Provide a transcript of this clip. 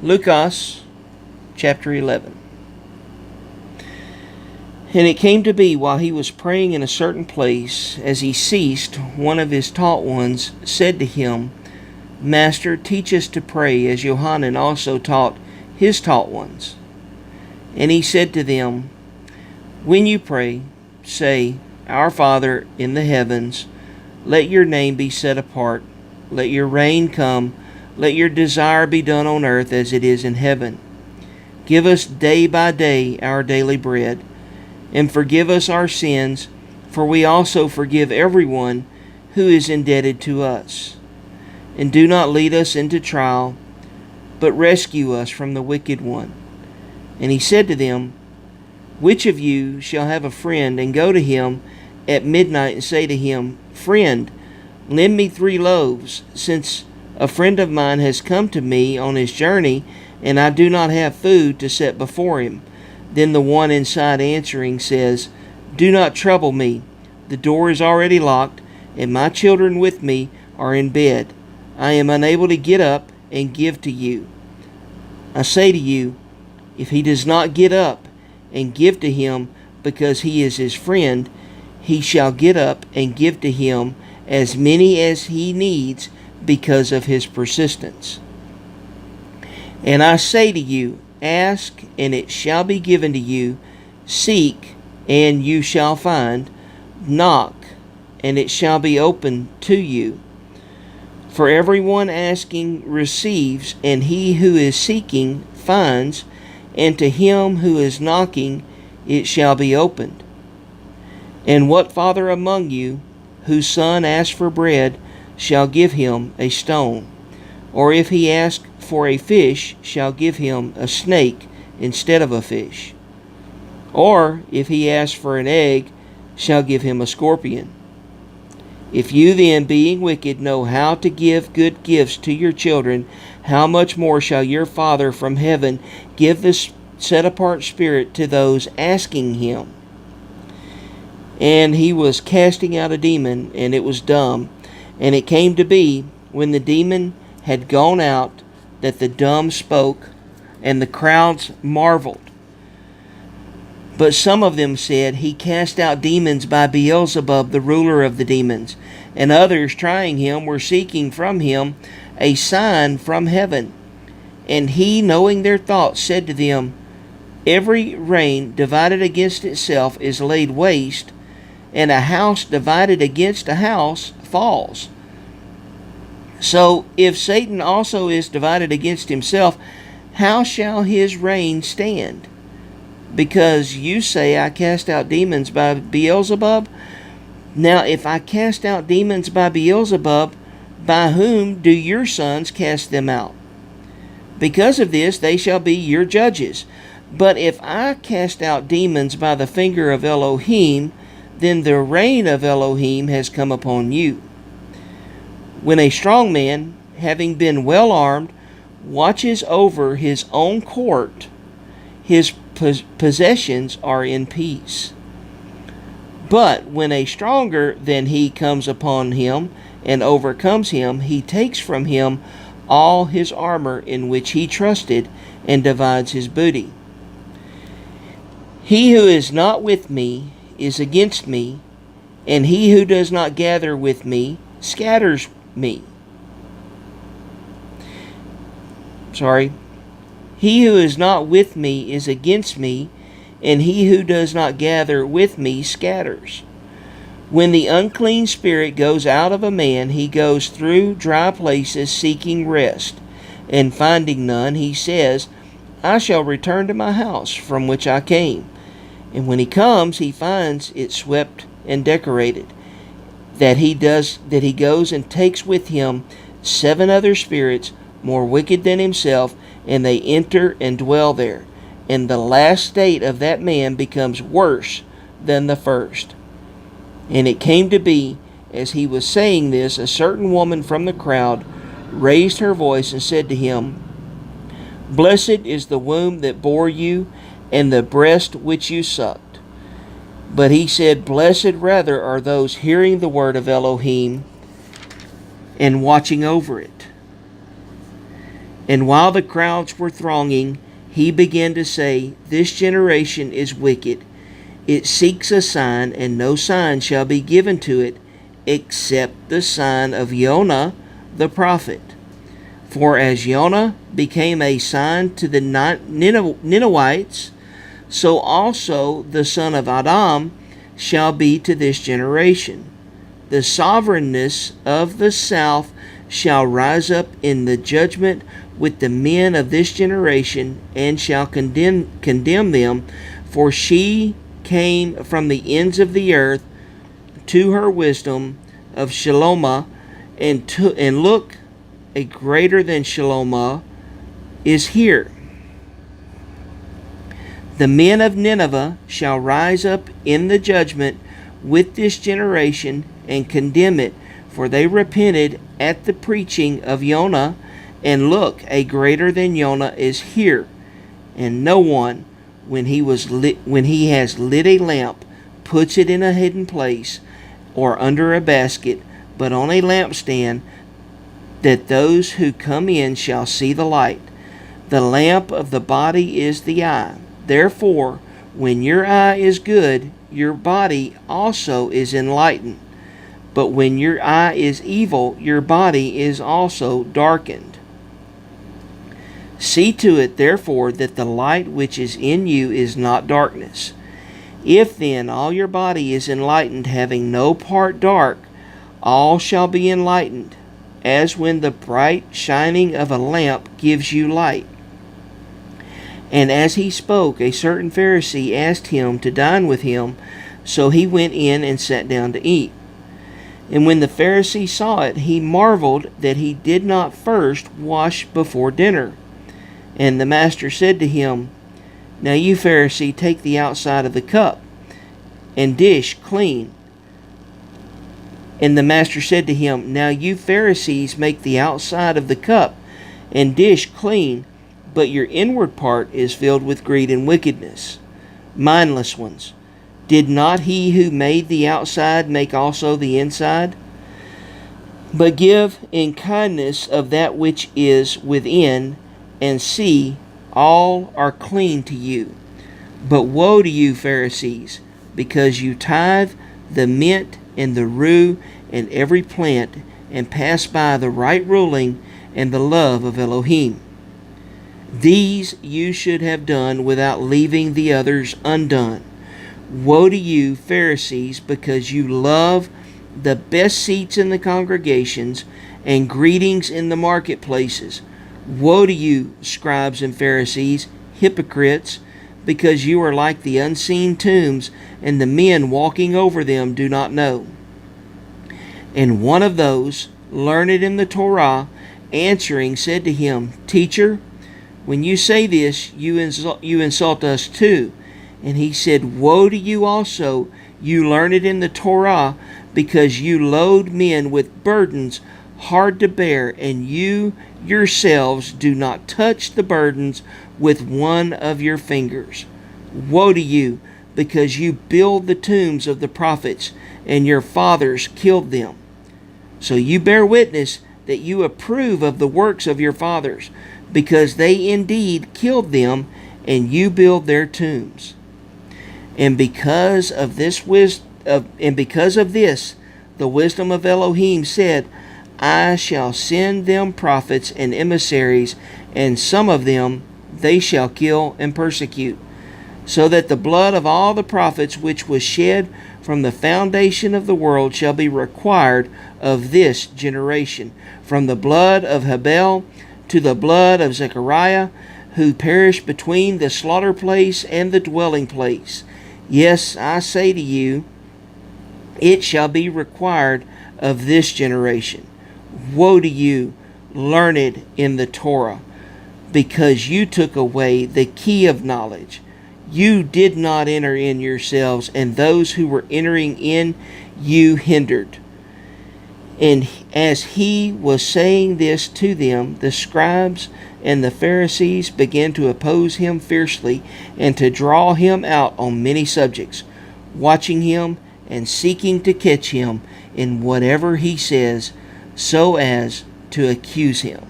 Luqas chapter 11. And it came to be, while he was praying in a certain place, as he ceased, one of his taught ones said to him, Master, teach us to pray, as Johanan also taught his taught ones. And he said to them, When you pray, say, Our Father in the heavens, let your name be set apart, let your reign come, let your desire be done on earth as it is in heaven. Give us day by day our daily bread, and forgive us our sins, for we also forgive everyone who is indebted to us. And do not lead us into trial, but rescue us from the wicked one. And he said to them, Which of you shall have a friend, and go to him at midnight, and say to him, Friend, lend me 3 loaves, since a friend of mine has come to me on his journey, and I do not have food to set before him? Then the one inside answering says, Do not trouble me. The door is already locked, and my children with me are in bed. I am unable to get up and give to you. I say to you, if he does not get up and give to him because he is his friend, he shall get up and give to him as many as he needs because of his persistence. And I say to you, ask, and it shall be given to you. Seek, and you shall find. Knock, and it shall be opened to you. For everyone asking receives, and he who is seeking finds, and to him who is knocking it shall be opened. And what father among you, whose son asks for bread, shall give him a stone? Or if he ask for a fish, shall give him a snake instead of a fish? Or if he asks for an egg, shall give him a scorpion? If you then, being wicked, know how to give good gifts to your children, how much more shall your Father from heaven give the set-apart Spirit to those asking him? And he was casting out a demon, and it was dumb. And it came to be, when the demon had gone out, that the dumb spoke, and the crowds marveled. But some of them said, He cast out demons by Beelzebub, the ruler of the demons. And others, trying him, were seeking from him a sign from heaven. And he, knowing their thoughts, said to them, Every reign divided against itself is laid waste, and a house divided against a house falls. So if Satan also is divided against himself, how shall his reign stand? Because you say, I cast out demons by Beelzebub. Now if I cast out demons by Beelzebub, by whom do your sons cast them out? Because of this they shall be your judges. But if I cast out demons by the finger of Elohim, then the reign of Elohim has come upon you. When a strong man, having been well armed, watches over his own court, his possessions are in peace. But when a stronger than he comes upon him and overcomes him, he takes from him all his armor in which he trusted, and divides his booty. He who is not with me is against me, and he who does not gather with me scatters me. He who is not with me is against me, and he who does not gather with me scatters. When the unclean spirit goes out of a man, he goes through dry places seeking rest, and finding none, he says, I shall return to my house from which I came. And when he comes, he finds it swept and decorated. That he goes and takes with him 7 other spirits more wicked than himself, and they enter and dwell there. And the last state of that man becomes worse than the first. And it came to be, as he was saying this, a certain woman from the crowd raised her voice and said to him, Blessed is the womb that bore you, and the breast which you sucked. But he said, Blessed rather are those hearing the word of Elohim and watching over it. And while the crowds were thronging, he began to say, This generation is wicked. It seeks a sign, and no sign shall be given to it, except the sign of Jonah the prophet. For as Jonah became a sign to the Ninevites, so also the son of Adam shall be to this generation. The sovereignness of the south shall rise up in the judgment with the men of this generation, and shall condemn them, for she came from the ends of the earth to her wisdom of Shalomah, and look, a greater than Shalomah is here. The men of Nineveh shall rise up in the judgment with this generation and condemn it, for they repented at the preaching of Jonah, and look, a greater than Jonah is here. And no one, when he has lit a lamp, puts it in a hidden place or under a basket, but on a lampstand, that those who come in shall see the light. The lamp of the body is the eye. Therefore, when your eye is good, your body also is enlightened. But when your eye is evil, your body is also darkened. See to it, therefore, that the light which is in you is not darkness. If then all your body is enlightened, having no part dark, all shall be enlightened, as when the bright shining of a lamp gives you light. And as he spoke, a certain Pharisee asked him to dine with him, so he went in and sat down to eat. And when the Pharisee saw it, he marveled that he did not first wash before dinner. And the master said to him, Now you, Pharisee, take the outside of the cup and dish clean. And the master said to him, Now you, Pharisees, make the outside of the cup and dish clean, but your inward part is filled with greed and wickedness. Mindless ones, did not he who made the outside make also the inside? But give in kindness of that which is within, and see, all are clean to you. But woe to you, Pharisees, because you tithe the mint and the rue and every plant, and pass by the right ruling and the love of Elohim. These you should have done without leaving the others undone. Woe to you, Pharisees, because you love the best seats in the congregations and greetings in the marketplaces. Woe to you, scribes and Pharisees, hypocrites, because you are like the unseen tombs, and the men walking over them do not know. And one of those, learned in the Torah, answering, said to him, Teacher, when you say this, you insult us too. And he said, Woe to you also, you learned in the Torah, because you load men with burdens hard to bear, and you yourselves do not touch the burdens with one of your fingers. Woe to you, because you build the tombs of the prophets, and your fathers killed them. So you bear witness that you approve of the works of your fathers, because they indeed killed them, and you build their tombs. And because of this, the wisdom of Elohim said, I shall send them prophets and emissaries, and some of them they shall kill and persecute, so that the blood of all the prophets which was shed from the foundation of the world shall be required of this generation, from the blood of Habel to the blood of Zechariah, who perished between the slaughter place and the dwelling place. Yes, I say to you, it shall be required of this generation. Woe to you, learned in the Torah, because you took away the key of knowledge. You did not enter in yourselves, and those who were entering in you hindered. And as he was saying this to them, the scribes and the Pharisees began to oppose him fiercely and to draw him out on many subjects, watching him and seeking to catch him in whatever he says, so as to accuse him.